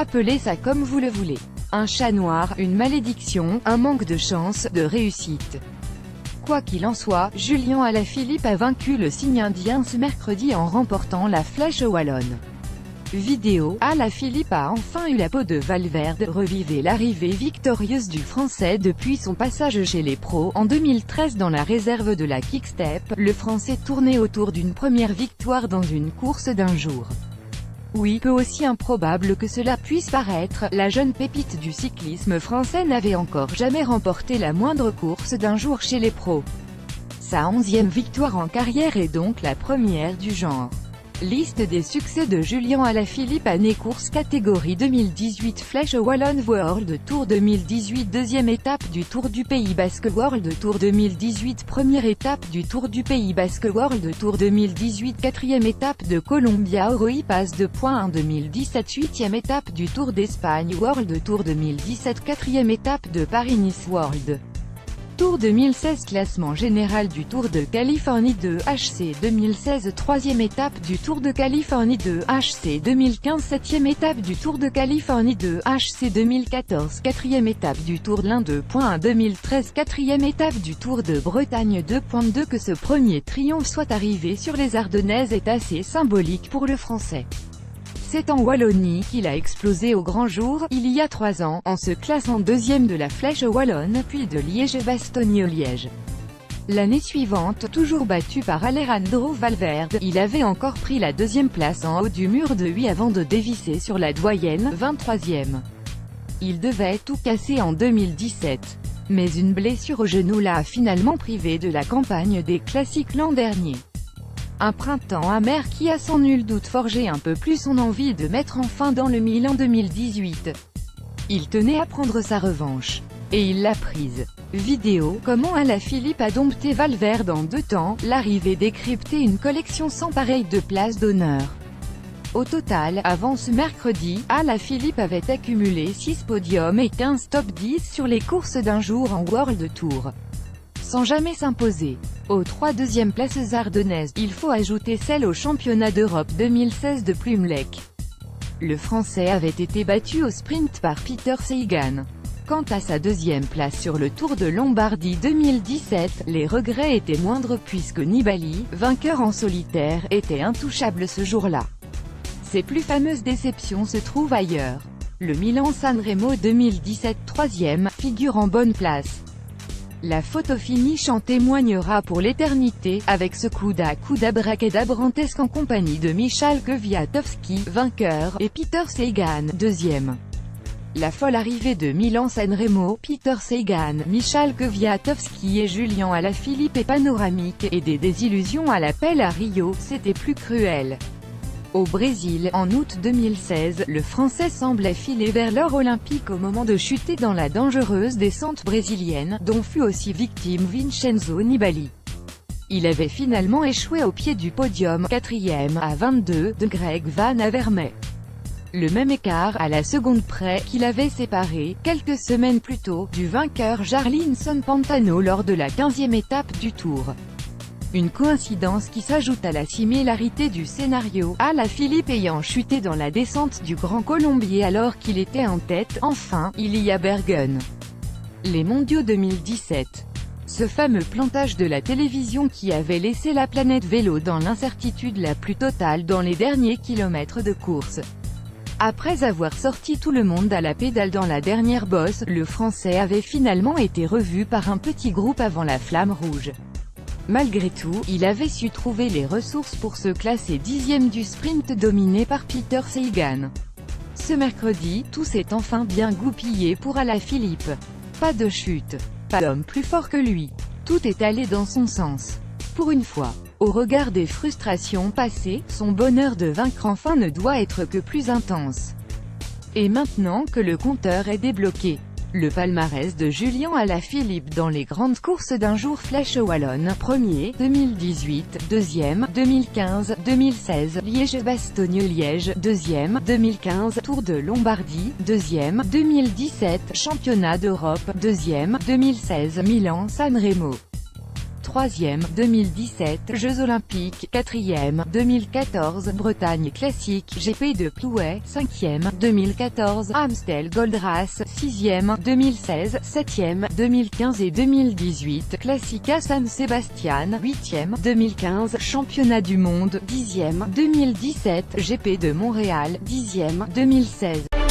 Appelez ça comme vous le voulez. Un chat noir, une malédiction, un manque de chance, de réussite. Quoi qu'il en soit, Julian Alaphilippe a vaincu le signe indien ce mercredi en remportant la Flèche wallonne. Vidéo, Alaphilippe a enfin eu la peau de Valverde, revivez l'arrivée victorieuse du Français depuis son passage chez les pros, en 2013 dans la réserve de la Quick-Step, le Français tournait autour d'une première victoire dans une course d'un jour. Oui, peu aussi improbable que cela puisse paraître, la jeune pépite du cyclisme français n'avait encore jamais remporté la moindre course d'un jour chez les pros. Sa 11e victoire en carrière est donc la première du genre. Liste des succès de Julian Alaphilippe. Année course catégorie 2018 Flèche wallonne World Tour 2018 deuxième étape du Tour du Pays Basque World Tour 2018 première étape du Tour du Pays Basque World Tour 2018 quatrième étape de Colombia Oroy Pass 2.1 2017 huitième étape du Tour d'Espagne World Tour 2017 quatrième étape de Paris-Nice World Tour 2016 classement général du Tour de Californie 2 HC 2016 troisième étape du Tour de Californie 2 HC 2015 septième étape du Tour de Californie 2 HC 2014 quatrième étape du Tour de l'Ain 2.1 2013 quatrième étape du Tour de Bretagne 2.2 Que ce premier triomphe soit arrivé sur les Ardennaises est assez symbolique pour le Français. C'est en Wallonie qu'il a explosé au grand jour, il y a 3 ans, en se classant deuxième de la Flèche wallonne puis de Liège-Bastogne-Liège. L'année suivante, toujours battu par Alejandro Valverde, il avait encore pris la deuxième place en haut du mur de Huy avant de dévisser sur la doyenne, 23e. Il devait tout casser en 2017. Mais une blessure au genou l'a finalement privé de la campagne des classiques l'an dernier. Un printemps amer qui a sans nul doute forgé un peu plus son envie de mettre enfin dans le mille en 2018. Il tenait à prendre sa revanche. Et il l'a prise. Vidéo, comment Alaphilippe a dompté Valverde en 2 temps, l'arrivée décryptée une collection sans pareille de places d'honneur. Au total, avant ce mercredi, Alaphilippe avait accumulé 6 podiums et 15 top 10 sur les courses d'un jour en World Tour. Sans jamais s'imposer. Aux 3 deuxièmes places ardennaises, il faut ajouter celle au championnat d'Europe 2016 de Plumelec. Le Français avait été battu au sprint par Peter Sagan. Quant à sa deuxième place sur le Tour de Lombardie 2017, les regrets étaient moindres puisque Nibali, vainqueur en solitaire, était intouchable ce jour-là. Ses plus fameuses déceptions se trouvent ailleurs. Le Milan-San Remo 2017 troisième, figure en bonne place. La photo finish en témoignera pour l'éternité, avec ce coude à coude abracadabrantesque en compagnie de Michał Kwiatkowski, vainqueur, et Peter Sagan, deuxième. La folle arrivée de Milan-San Remo, Peter Sagan, Michał Kwiatkowski et Julian Alaphilippe est panoramique, et des désillusions à l'appel à Rio, c'était plus cruel. Au Brésil, en août 2016, le Français semblait filer vers l'or olympique au moment de chuter dans la dangereuse descente brésilienne, dont fut aussi victime Vincenzo Nibali. Il avait finalement échoué au pied du podium, 4e, à 22, de Greg Van Avermaet. Le même écart, à la seconde près, qu'il avait séparé, quelques semaines plus tôt, du vainqueur Jarlinson Pantano lors de la 15e étape du Tour. Une coïncidence qui s'ajoute à la similarité du scénario, Alaphilippe ayant chuté dans la descente du Grand Colombier alors qu'il était en tête. Enfin, il y a Bergen. Les mondiaux 2017. Ce fameux plantage de la télévision qui avait laissé la planète vélo dans l'incertitude la plus totale dans les derniers kilomètres de course. Après avoir sorti tout le monde à la pédale dans la dernière bosse, le Français avait finalement été revu par un petit groupe avant la flamme rouge. Malgré tout, il avait su trouver les ressources pour se classer 10e du sprint dominé par Peter Sagan. Ce mercredi, tout s'est enfin bien goupillé pour Alaphilippe. Pas de chute. Pas d'homme plus fort que lui. Tout est allé dans son sens. Pour une fois. Au regard des frustrations passées, son bonheur de vaincre enfin ne doit être que plus intense. Et maintenant que le compteur est débloqué. Le palmarès de Julian Alaphilippe dans les grandes courses d'un jour Flèche wallonne, 1er, 2018, 2e, 2015, 2016, Liège-Bastogne-Liège, 2e, 2015, Tour de Lombardie, 2e, 2017, Championnat d'Europe, 2e, 2016, Milan-San Remo. 3e, 2017, Jeux Olympiques, 4e, 2014, Bretagne Classique, GP de Plouay, 5e, 2014, Amstel Gold Race, 6e, 2016, 7e, 2015 et 2018, Classica San Sebastian, 8e, 2015, Championnat du monde, 10e, 2017, GP de Montréal, 10e, 2016.